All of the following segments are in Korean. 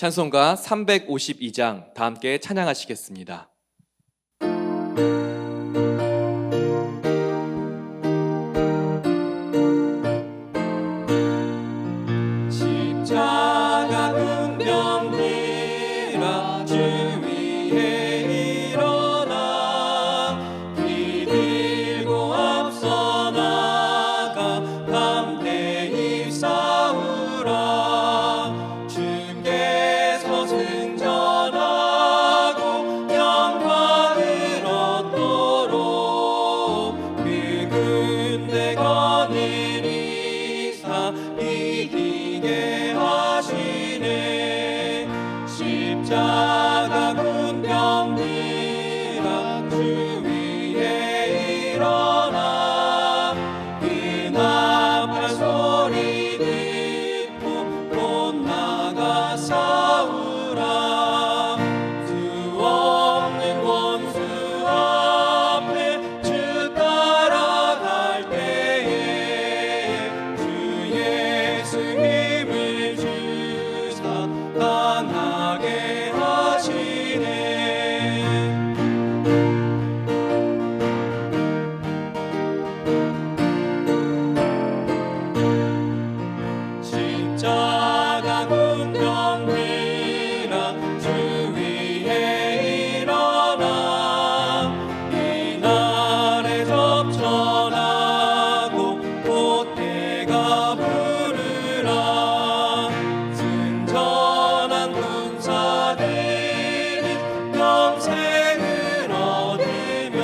찬송가 352장 다 함께 찬양하시겠습니다. 십자가 군병들아 주 위에 일어나 길 들고 앞서 나가 담대히 싸우라. 주께서 승전하고 영광을 얻도록 그 군대 거느리사 이기게 하시네. 십자가 군병들아 주 위에 일어나 은합할 소리 듣고 못 나가 싸우라. 수 없는 원수 앞에 주 따라갈 때에 주 예수 힘을 주사 강하게 하시네. 십자가 군병들아 주 위에 일어나 이날에 접전하고 보태가 부르라. 승전한 군사들은 영생을 얻으며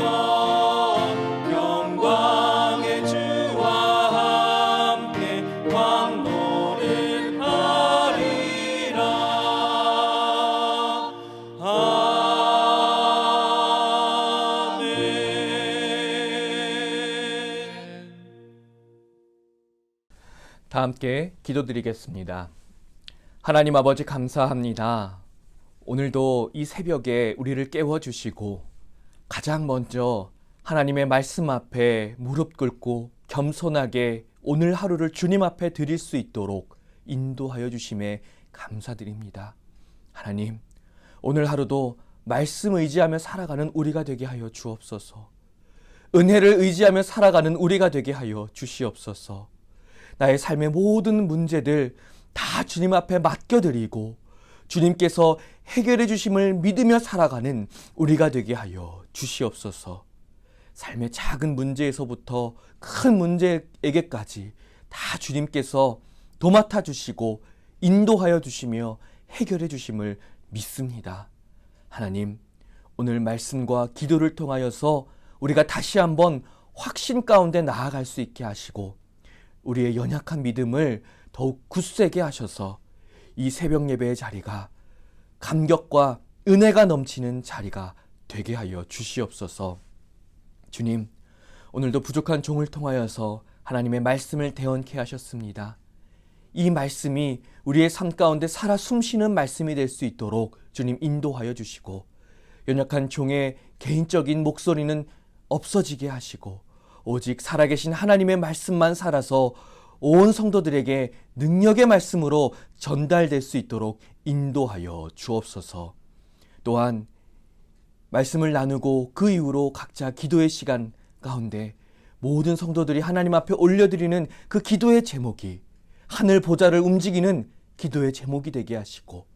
영광의 주와 함께 왕노를 하리라. 아멘. 다 함께 기도드리겠습니다. 하나님 아버지 감사합니다. 오늘도 이 새벽에 우리를 깨워주시고 가장 먼저 하나님의 말씀 앞에 무릎 꿇고 겸손하게 오늘 하루를 주님 앞에 드릴 수 있도록 인도하여 주심에 감사드립니다. 하나님, 오늘 하루도 말씀 의지하며 살아가는 우리가 되게 하여 주옵소서. 은혜를 의지하며 살아가는 우리가 되게 하여 주시옵소서. 나의 삶의 모든 문제들 다 주님 앞에 맡겨드리고 주님께서 해결해 주심을 믿으며 살아가는 우리가 되게 하여 주시옵소서. 삶의 작은 문제에서부터 큰 문제에게까지 다 주님께서 도맡아 주시고 인도하여 주시며 해결해 주심을 믿습니다. 하나님, 오늘 말씀과 기도를 통하여서 우리가 다시 한번 확신 가운데 나아갈 수 있게 하시고 우리의 연약한 믿음을 더욱 굳세게 하셔서 이 새벽 예배의 자리가 감격과 은혜가 넘치는 자리가 되게 하여 주시옵소서. 주님, 오늘도 부족한 종을 통하여서 하나님의 말씀을 대언케 하셨습니다. 이 말씀이 우리의 삶 가운데 살아 숨쉬는 말씀이 될 수 있도록 주님 인도하여 주시고 연약한 종의 개인적인 목소리는 없어지게 하시고 오직 살아계신 하나님의 말씀만 살아서 온 성도들에게 능력의 말씀으로 전달될 수 있도록 인도하여 주옵소서. 또한 말씀을 나누고 그 이후로 각자 기도의 시간 가운데 모든 성도들이 하나님 앞에 올려드리는 그 기도의 제목이 하늘 보좌를 움직이는 기도의 제목이 되게 하시고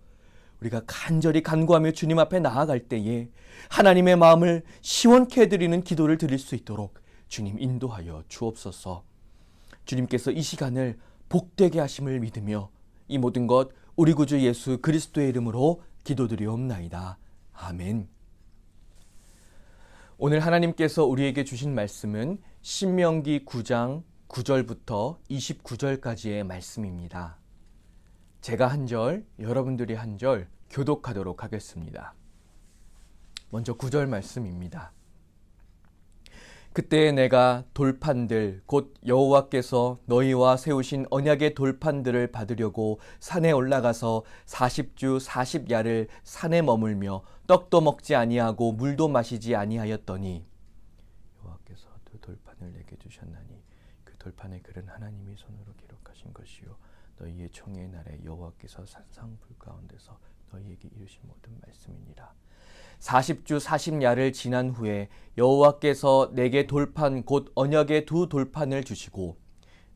우리가 간절히 간구하며 주님 앞에 나아갈 때에 하나님의 마음을 시원케 해드리는 기도를 드릴 수 있도록 주님 인도하여 주옵소서. 주님께서 이 시간을 복되게 하심을 믿으며 이 모든 것 우리 구주 예수 그리스도의 이름으로 기도드리옵나이다. 아멘. 오늘 하나님께서 우리에게 주신 말씀은 신명기 9장 9절부터 29절까지의 말씀입니다. 제가 한 절, 여러분들이 한 절 교독하도록 하겠습니다. 먼저 9절 말씀입니다. 그때 내가 돌판들 곧 여호와께서 너희와 세우신 언약의 돌판들을 받으려고 산에 올라가서 40주 40야를 산에 머물며 떡도 먹지 아니하고 물도 마시지 아니하였더니 여호와께서 두 돌판을 내게 주셨나니 그 돌판의 글은 하나님이 손으로 기록하신 것이요 너희의 총의 날에 여호와께서 산상불 가운데서 너희에게 이르신 모든 말씀이니라. 40주 40야를 지난 후에 여호와께서 내게 돌판 곧 언약의 두 돌판을 주시고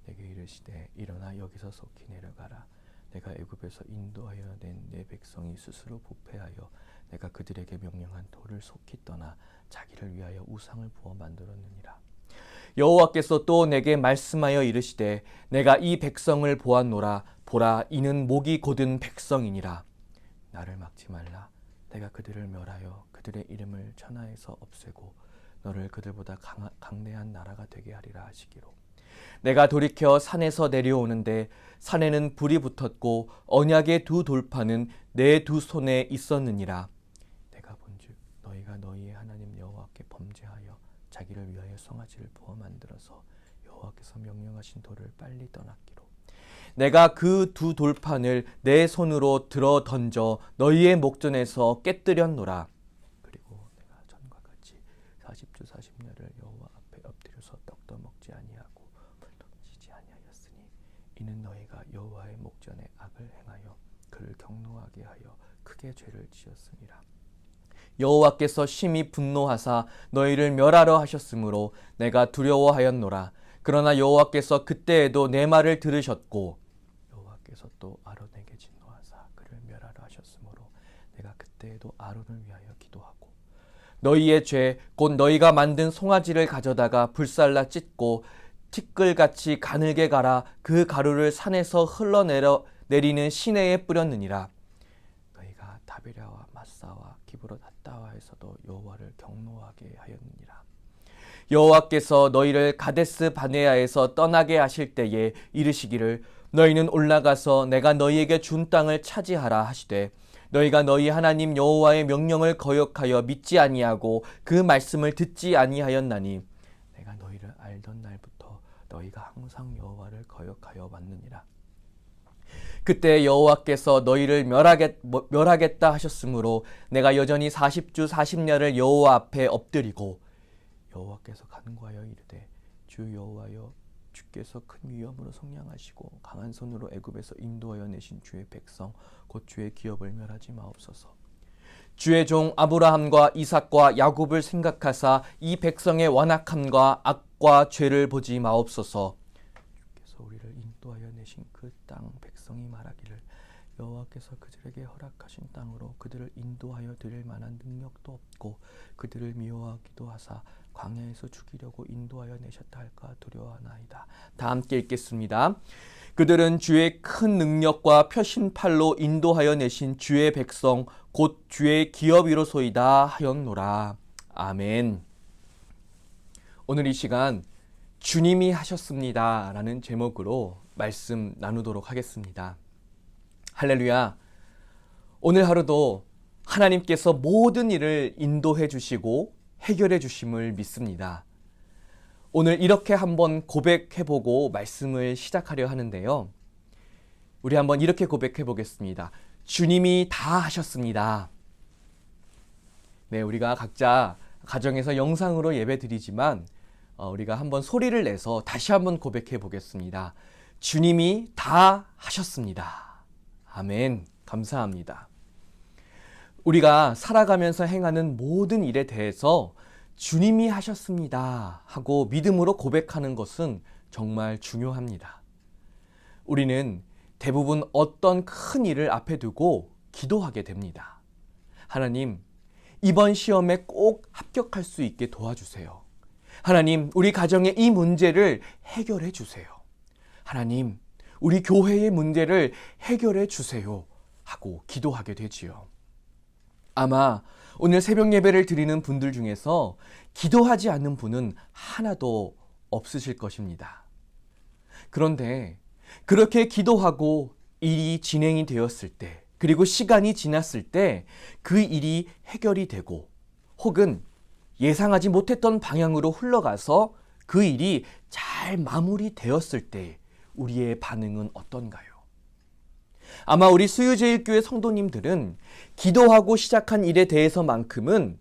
내게 이르시되 일어나 여기서 속히 내려가라. 내가 애굽에서 인도하여 낸 내 백성이 스스로 부패하여 내가 그들에게 명령한 돌을 속히 떠나 자기를 위하여 우상을 부어 만들었느니라. 여호와께서 또 내게 말씀하여 이르시되 내가 이 백성을 보았노라. 보라, 이는 목이 곧은 백성이니라. 나를 막지 말라. 내가 그들을 멸하여 그들의 이름을 천하에서 없애고 너를 그들보다 강대한 나라가 되게 하리라 하시기로. 내가 돌이켜 산에서 내려오는데 산에는 불이 붙었고 언약의 두 돌판은 내 두 손에 있었느니라. 내가 본즉 너희가 너희의 하나님 여호와께 범죄하여 자기를 위하여 송아지를 부어 만들어서 여호와께서 명령하신 돌을 빨리 떠났기로. 내가 그 두 돌판을 내 손으로 들어 던져 너희의 목전에서 깨뜨렸노라. 그리고 내가 전과 같이 40주 40야를 여호와 앞에 엎드려서 떡도 먹지 아니하고 물도 마시지 아니하였으니 이는 너희가 여호와의 목전에 악을 행하여 그를 경노하게 하여 크게 죄를 지었음이라. 여호와께서 심히 분노하사 너희를 멸하려 하셨으므로 내가 두려워하였노라. 그러나 여호와께서 그때에도 내 말을 들으셨고 여호와께서 또 아론에게 진노하사 그를 멸하려 하셨으므로 내가 그때에도 아론을 위하여 기도하고 너희의 죄 곧 너희가 만든 송아지를 가져다가 불살라 찢고 티끌같이 가늘게 갈아 그 가루를 산에서 흘러내리는 시내에 뿌렸느니라. 너희가 다베랴와 마사와 기브롯 핫다와에서도 여호와를 경노하게 하였느니라. 여호와께서 너희를 가데스 바네아에서 떠나게 하실 때에 이르시기를 너희는 올라가서 내가 너희에게 준 땅을 차지하라 하시되 너희가 너희 하나님 여호와의 명령을 거역하여 믿지 아니하고 그 말씀을 듣지 아니하였나니 내가 너희를 알던 날부터 너희가 항상 여호와를 거역하여 왔느니라. 그때 여호와께서 너희를 멸하겠다 하셨으므로 내가 여전히 40주 40야를 여호와 앞에 엎드리고 여호와께서 간구하여 이르되 주 여호와여 주께서 큰 위엄으로 성량하시고 강한 손으로 애굽에서 인도하여 내신 주의 백성 곧 주의 기업을 멸하지 마옵소서. 주의 종 아브라함과 이삭과 야곱을 생각하사 이 백성의 완악함과 악과 죄를 보지 마옵소서. 주께서 우리를 인도하여 내신 그 땅 백성이 말하기를 여호와께서 그들에게 허락하신 땅으로 그들을 인도하여 드릴 만한 능력도 없고 그들을 미워하기도 하사 광야에서 죽이려고 인도하여 내셨다 할까 두려워하나이다. 다 함께 읽겠습니다. 그들은 주의 큰 능력과 표신팔로 인도하여 내신 주의 백성 곧 주의 기업이로소이다 하였노라. 아멘. 오늘 이 시간 주님이 하셨습니다 라는 제목으로 말씀 나누도록 하겠습니다. 할렐루야. 오늘 하루도 하나님께서 모든 일을 인도해 주시고 해결해 주심을 믿습니다. 오늘 이렇게 한번 고백해 보고 말씀을 시작하려 하는데요. 우리 한번 이렇게 고백해 보겠습니다. 주님이 다 하셨습니다. 네, 우리가 각자 가정에서 영상으로 예배 드리지만 우리가 한번 소리를 내서 다시 한번 고백해 보겠습니다. 주님이 다 하셨습니다. 아멘. 감사합니다. 우리가 살아가면서 행하는 모든 일에 대해서 주님이 하셨습니다 하고 믿음으로 고백하는 것은 정말 중요합니다. 우리는 대부분 어떤 큰 일을 앞에 두고 기도하게 됩니다. 하나님, 이번 시험에 꼭 합격할 수 있게 도와주세요. 하나님, 우리 가정의 이 문제를 해결해 주세요. 하나님, 우리 교회의 문제를 해결해 주세요 하고 기도하게 되지요. 아마 오늘 새벽 예배를 드리는 분들 중에서 기도하지 않는 분은 하나도 없으실 것입니다. 그런데 그렇게 기도하고 일이 진행이 되었을 때, 그리고 시간이 지났을 때 그 일이 해결이 되고 혹은 예상하지 못했던 방향으로 흘러가서 그 일이 잘 마무리되었을 때 우리의 반응은 어떤가요? 아마 우리 수유제일교회 성도님들은 기도하고 시작한 일에 대해서만큼은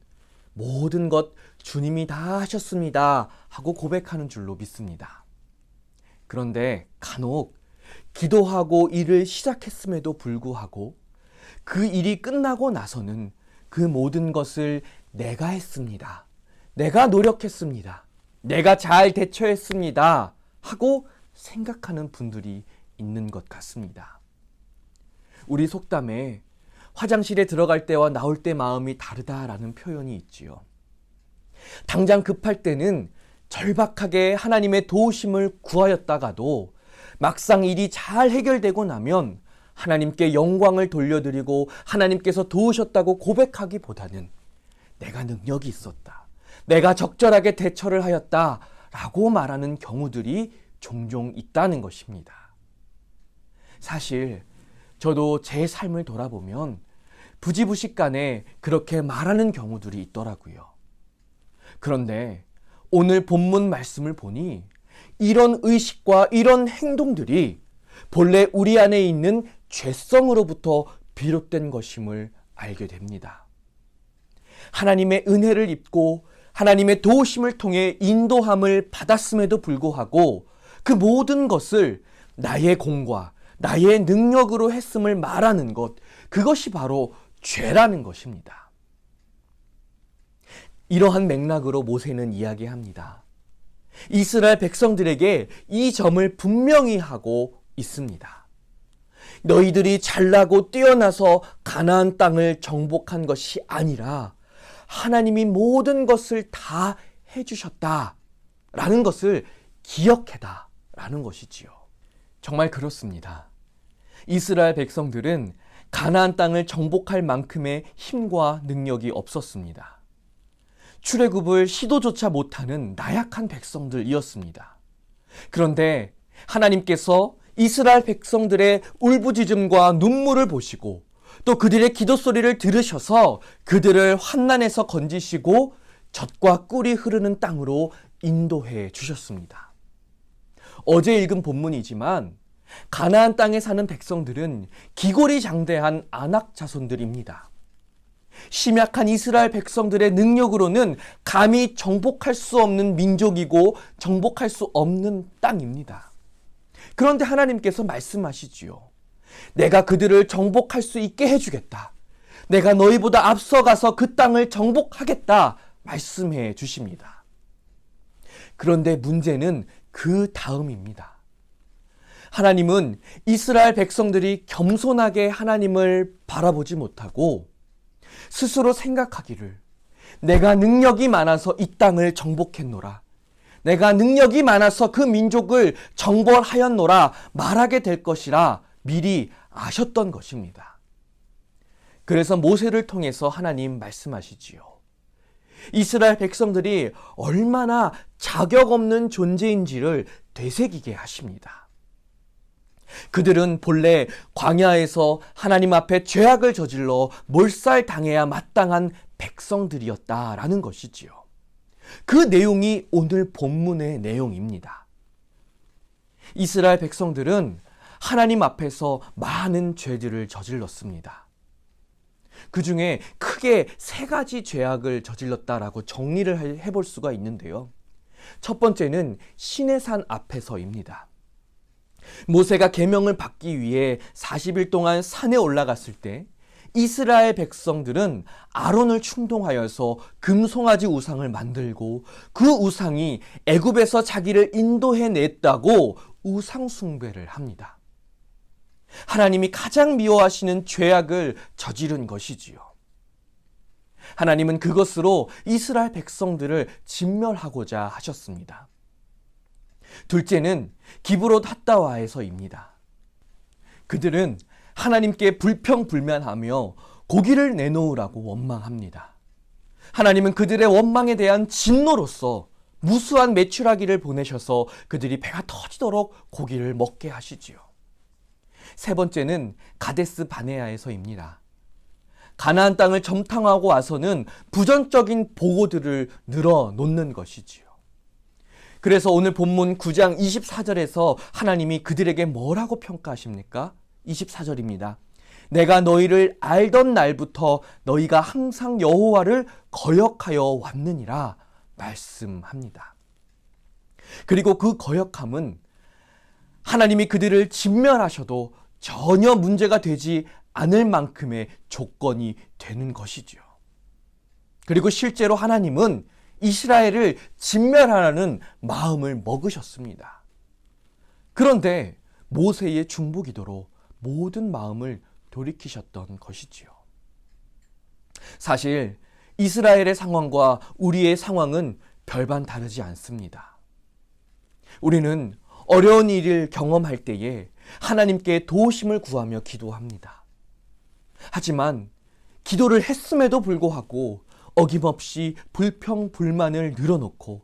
모든 것 주님이 다 하셨습니다 하고 고백하는 줄로 믿습니다. 그런데 간혹 기도하고 일을 시작했음에도 불구하고 그 일이 끝나고 나서는 그 모든 것을 내가 했습니다. 내가 노력했습니다. 내가 잘 대처했습니다. 하고 생각하는 분들이 있는 것 같습니다. 우리 속담에 화장실에 들어갈 때와 나올 때 마음이 다르다라는 표현이 있지요. 당장 급할 때는 절박하게 하나님의 도우심을 구하였다가도 막상 일이 잘 해결되고 나면 하나님께 영광을 돌려드리고 하나님께서 도우셨다고 고백하기보다는 내가 능력이 있었다, 내가 적절하게 대처를 하였다 라고 말하는 경우들이 종종 있다는 것입니다. 사실 저도 제 삶을 돌아보면 부지부식간에 그렇게 말하는 경우들이 있더라고요. 그런데 오늘 본문 말씀을 보니 이런 의식과 이런 행동들이 본래 우리 안에 있는 죄성으로부터 비롯된 것임을 알게 됩니다. 하나님의 은혜를 입고 하나님의 도우심을 통해 인도함을 받았음에도 불구하고 그 모든 것을 나의 공과 나의 능력으로 했음을 말하는 것, 그것이 바로 죄라는 것입니다. 이러한 맥락으로 모세는 이야기합니다. 이스라엘 백성들에게 이 점을 분명히 하고 있습니다. 너희들이 잘나고 뛰어나서 가나안 땅을 정복한 것이 아니라 하나님이 모든 것을 다 해주셨다라는 것을 기억해다라는 것이지요. 정말 그렇습니다. 이스라엘 백성들은 가나안 땅을 정복할 만큼의 힘과 능력이 없었습니다. 출애굽을 시도조차 못하는 나약한 백성들이었습니다. 그런데 하나님께서 이스라엘 백성들의 울부짖음과 눈물을 보시고 또 그들의 기도 소리를 들으셔서 그들을 환난에서 건지시고 젖과 꿀이 흐르는 땅으로 인도해 주셨습니다. 어제 읽은 본문이지만 가나안 땅에 사는 백성들은 기골이 장대한 아낙 자손들입니다. 심약한 이스라엘 백성들의 능력으로는 감히 정복할 수 없는 민족이고 정복할 수 없는 땅입니다. 그런데 하나님께서 말씀하시지요. 내가 그들을 정복할 수 있게 해주겠다. 내가 너희보다 앞서가서 그 땅을 정복하겠다 말씀해 주십니다. 그런데 문제는 그 다음입니다. 하나님은 이스라엘 백성들이 겸손하게 하나님을 바라보지 못하고 스스로 생각하기를 내가 능력이 많아서 이 땅을 정복했노라, 내가 능력이 많아서 그 민족을 정벌하였노라 말하게 될 것이라 미리 아셨던 것입니다. 그래서 모세를 통해서 하나님 말씀하시지요. 이스라엘 백성들이 얼마나 자격 없는 존재인지를 되새기게 하십니다. 그들은 본래 광야에서 하나님 앞에 죄악을 저질러 몰살당해야 마땅한 백성들이었다라는 것이지요. 그 내용이 오늘 본문의 내용입니다. 이스라엘 백성들은 하나님 앞에서 많은 죄들을 저질렀습니다. 그 중에 크게 세 가지 죄악을 저질렀다라고 정리를 해볼 수가 있는데요. 첫 번째는 시내산 앞에서입니다. 모세가 계명을 받기 위해 40일 동안 산에 올라갔을 때 이스라엘 백성들은 아론을 충동하여서 금송아지 우상을 만들고 그 우상이 애굽에서 자기를 인도해냈다고 우상 숭배를 합니다. 하나님이 가장 미워하시는 죄악을 저지른 것이지요. 하나님은 그것으로 이스라엘 백성들을 진멸하고자 하셨습니다. 둘째는 기브롯 핫다와에서입니다. 그들은 하나님께 불평불만하며 고기를 내놓으라고 원망합니다. 하나님은 그들의 원망에 대한 진노로서 무수한 메추라기를 보내셔서 그들이 배가 터지도록 고기를 먹게 하시지요. 세 번째는 가데스 바네아에서입니다. 가나안 땅을 점탕하고 와서는 부정적인 보고들을 늘어놓는 것이지요. 그래서 오늘 본문 9장 24절에서 하나님이 그들에게 뭐라고 평가하십니까? 24절입니다. 내가 너희를 알던 날부터 너희가 항상 여호와를 거역하여 왔느니라 말씀합니다. 그리고 그 거역함은 하나님이 그들을 진멸하셔도 전혀 문제가 되지 않을 만큼의 조건이 되는 것이지요. 그리고 실제로 하나님은 이스라엘을 진멸하라는 마음을 먹으셨습니다. 그런데 모세의 중보기도로 모든 마음을 돌이키셨던 것이지요. 사실 이스라엘의 상황과 우리의 상황은 별반 다르지 않습니다. 우리는 어려운 일을 경험할 때에 하나님께 도우심을 구하며 기도합니다. 하지만 기도를 했음에도 불구하고 어김없이 불평, 불만을 늘어놓고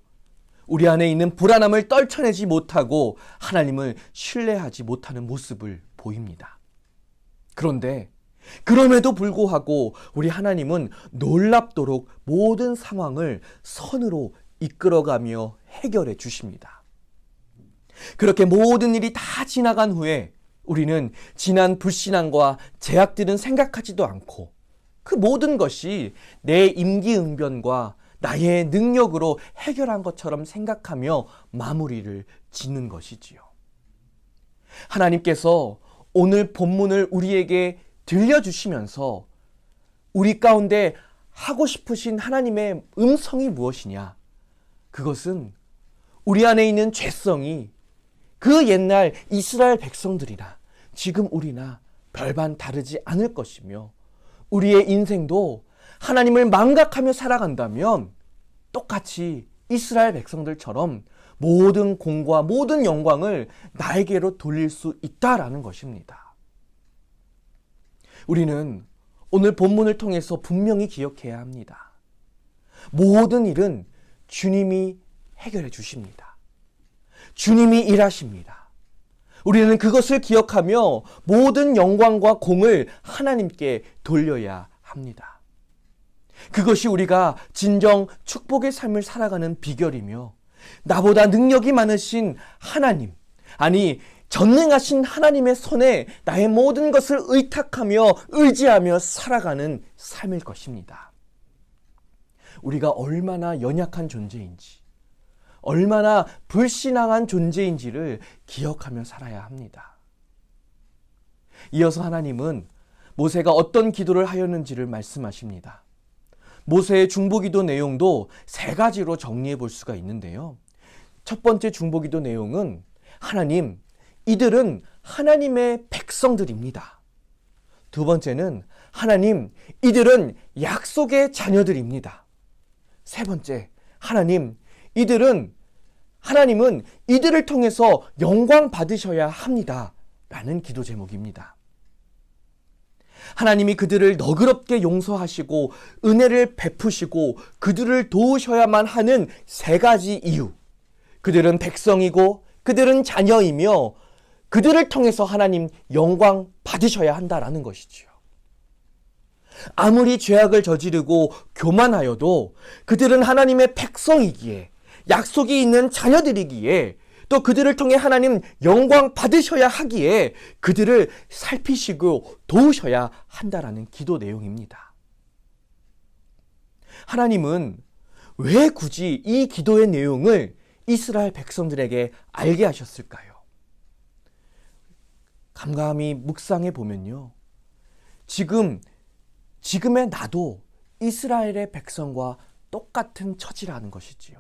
우리 안에 있는 불안함을 떨쳐내지 못하고 하나님을 신뢰하지 못하는 모습을 보입니다. 그런데 그럼에도 불구하고 우리 하나님은 놀랍도록 모든 상황을 선으로 이끌어가며 해결해 주십니다. 그렇게 모든 일이 다 지나간 후에 우리는 지난 불신앙과 제약들은 생각하지도 않고 그 모든 것이 내 임기응변과 나의 능력으로 해결한 것처럼 생각하며 마무리를 짓는 것이지요. 하나님께서 오늘 본문을 우리에게 들려주시면서 우리 가운데 하고 싶으신 하나님의 음성이 무엇이냐? 그것은 우리 안에 있는 죄성이 그 옛날 이스라엘 백성들이나 지금 우리나 별반 다르지 않을 것이며 우리의 인생도 하나님을 망각하며 살아간다면 똑같이 이스라엘 백성들처럼 모든 공과 모든 영광을 나에게로 돌릴 수 있다라는 것입니다. 우리는 오늘 본문을 통해서 분명히 기억해야 합니다. 모든 일은 주님이 해결해 주십니다. 주님이 일하십니다. 우리는 그것을 기억하며 모든 영광과 공을 하나님께 돌려야 합니다. 그것이 우리가 진정 축복의 삶을 살아가는 비결이며 나보다 능력이 많으신 하나님, 아니 전능하신 하나님의 손에 나의 모든 것을 의탁하며 의지하며 살아가는 삶일 것입니다. 우리가 얼마나 연약한 존재인지, 얼마나 불신앙한 존재인지를 기억하며 살아야 합니다. 이어서 하나님은 모세가 어떤 기도를 하였는지를 말씀하십니다. 모세의 중보기도 내용도 세 가지로 정리해 볼 수가 있는데요. 첫 번째 중보기도 내용은 하나님, 이들은 하나님의 백성들입니다. 두 번째는 하나님, 이들은 약속의 자녀들입니다. 세 번째, 하나님은 이들을 통해서 영광 받으셔야 합니다. 라는 기도 제목입니다. 하나님이 그들을 너그럽게 용서하시고 은혜를 베푸시고 그들을 도우셔야만 하는 세 가지 이유. 그들은 백성이고 그들은 자녀이며 그들을 통해서 하나님 영광 받으셔야 한다라는 것이지요. 아무리 죄악을 저지르고 교만하여도 그들은 하나님의 백성이기에 약속이 있는 자녀들이기에 또 그들을 통해 하나님 영광 받으셔야 하기에 그들을 살피시고 도우셔야 한다라는 기도 내용입니다. 하나님은 왜 굳이 이 기도의 내용을 이스라엘 백성들에게 알게 하셨을까요? 감감히 묵상해 보면요. 지금의 나도 이스라엘의 백성과 똑같은 처지라는 것이지요.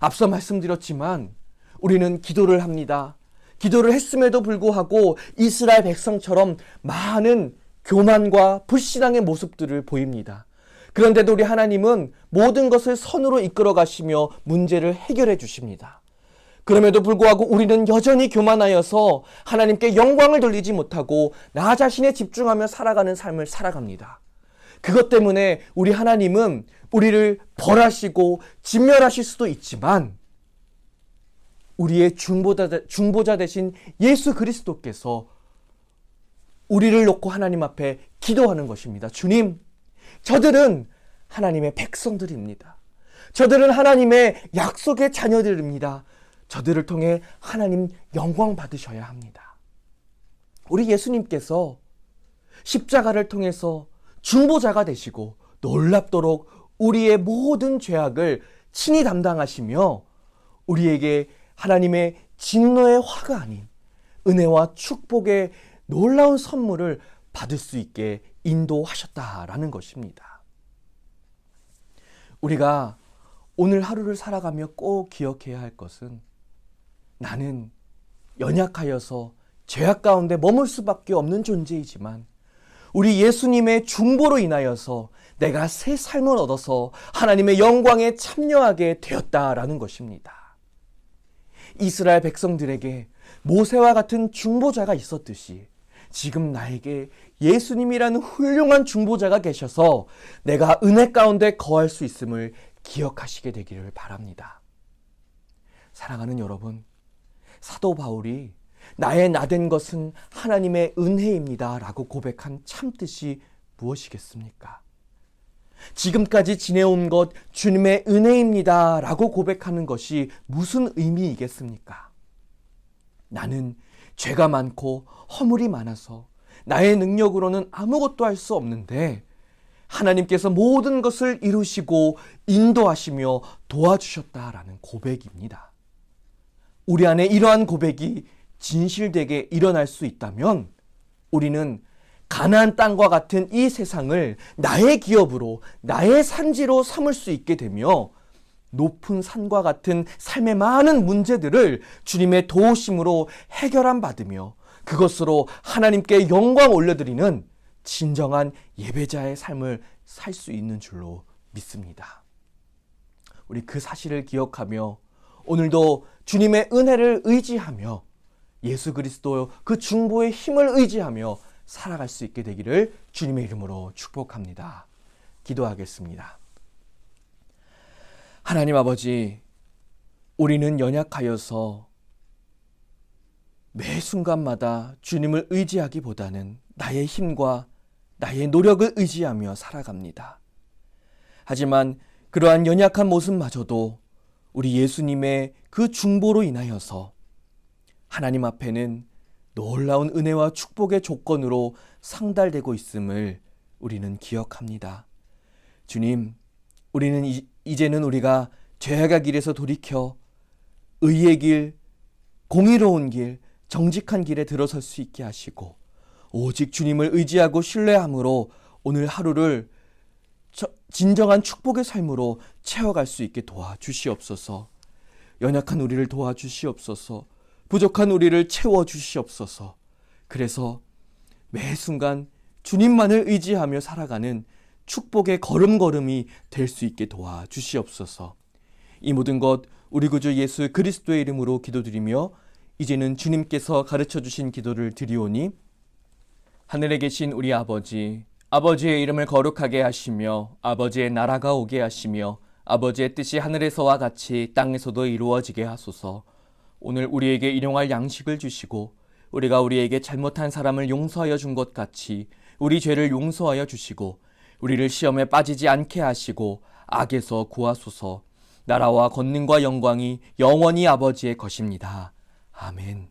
앞서 말씀드렸지만 우리는 기도를 합니다. 기도를 했음에도 불구하고 이스라엘 백성처럼 많은 교만과 불신앙의 모습들을 보입니다. 그런데도 우리 하나님은 모든 것을 선으로 이끌어 가시며 문제를 해결해 주십니다. 그럼에도 불구하고 우리는 여전히 교만하여서 하나님께 영광을 돌리지 못하고 나 자신에 집중하며 살아가는 삶을 살아갑니다. 그것 때문에 우리 하나님은 우리를 벌하시고 진멸하실 수도 있지만 우리의 중보자 되신 예수 그리스도께서 우리를 놓고 하나님 앞에 기도하는 것입니다. 주님, 저들은 하나님의 백성들입니다. 저들은 하나님의 약속의 자녀들입니다. 저들을 통해 하나님 영광 받으셔야 합니다. 우리 예수님께서 십자가를 통해서 중보자가 되시고 놀랍도록 우리의 모든 죄악을 친히 담당하시며 우리에게 하나님의 진노의 화가 아닌 은혜와 축복의 놀라운 선물을 받을 수 있게 인도하셨다라는 것입니다. 우리가 오늘 하루를 살아가며 꼭 기억해야 할 것은 나는 연약하여서 죄악 가운데 머물 수밖에 없는 존재이지만 우리 예수님의 중보로 인하여서 내가 새 삶을 얻어서 하나님의 영광에 참여하게 되었다라는 것입니다. 이스라엘 백성들에게 모세와 같은 중보자가 있었듯이 지금 나에게 예수님이라는 훌륭한 중보자가 계셔서 내가 은혜 가운데 거할 수 있음을 기억하시게 되기를 바랍니다. 사랑하는 여러분, 사도 바울이 나의 나된 것은 하나님의 은혜입니다 라고 고백한 참뜻이 무엇이겠습니까? 지금까지 지내온 것 주님의 은혜입니다 라고 고백하는 것이 무슨 의미이겠습니까? 나는 죄가 많고 허물이 많아서 나의 능력으로는 아무것도 할 수 없는데 하나님께서 모든 것을 이루시고 인도하시며 도와주셨다라는 고백입니다. 우리 안에 이러한 고백이 진실되게 일어날 수 있다면 우리는 가나안 땅과 같은 이 세상을 나의 기업으로, 나의 산지로 삼을 수 있게 되며 높은 산과 같은 삶의 많은 문제들을 주님의 도우심으로 해결함 받으며 그것으로 하나님께 영광 올려드리는 진정한 예배자의 삶을 살 수 있는 줄로 믿습니다. 우리 그 사실을 기억하며 오늘도 주님의 은혜를 의지하며 예수 그리스도 그 중보의 힘을 의지하며 살아갈 수 있게 되기를 주님의 이름으로 축복합니다. 기도하겠습니다. 하나님 아버지, 우리는 연약하여서 매 순간마다 주님을 의지하기보다는 나의 힘과 나의 노력을 의지하며 살아갑니다. 하지만 그러한 연약한 모습마저도 우리 예수님의 그 중보로 인하여서 하나님 앞에는 놀라운 은혜와 축복의 조건으로 상달되고 있음을 우리는 기억합니다. 주님, 우리는 이제는 우리가 죄악의 길에서 돌이켜 의의 길, 공의로운 길, 정직한 길에 들어설 수 있게 하시고 오직 주님을 의지하고 신뢰함으로 오늘 하루를 진정한 축복의 삶으로 채워갈 수 있게 도와주시옵소서. 연약한 우리를 도와주시옵소서. 부족한 우리를 채워주시옵소서. 그래서 매 순간 주님만을 의지하며 살아가는 축복의 걸음걸음이 될 수 있게 도와주시옵소서. 이 모든 것 우리 구주 예수 그리스도의 이름으로 기도드리며 이제는 주님께서 가르쳐주신 기도를 드리오니 하늘에 계신 우리 아버지, 아버지의 이름을 거룩하게 하시며 아버지의 나라가 오게 하시며 아버지의 뜻이 하늘에서와 같이 땅에서도 이루어지게 하소서. 오늘 우리에게 일용할 양식을 주시고 우리가 우리에게 잘못한 사람을 용서하여 준 것 같이 우리 죄를 용서하여 주시고 우리를 시험에 빠지지 않게 하시고 악에서 구하소서. 나라와 권능과 영광이 영원히 아버지의 것입니다. 아멘.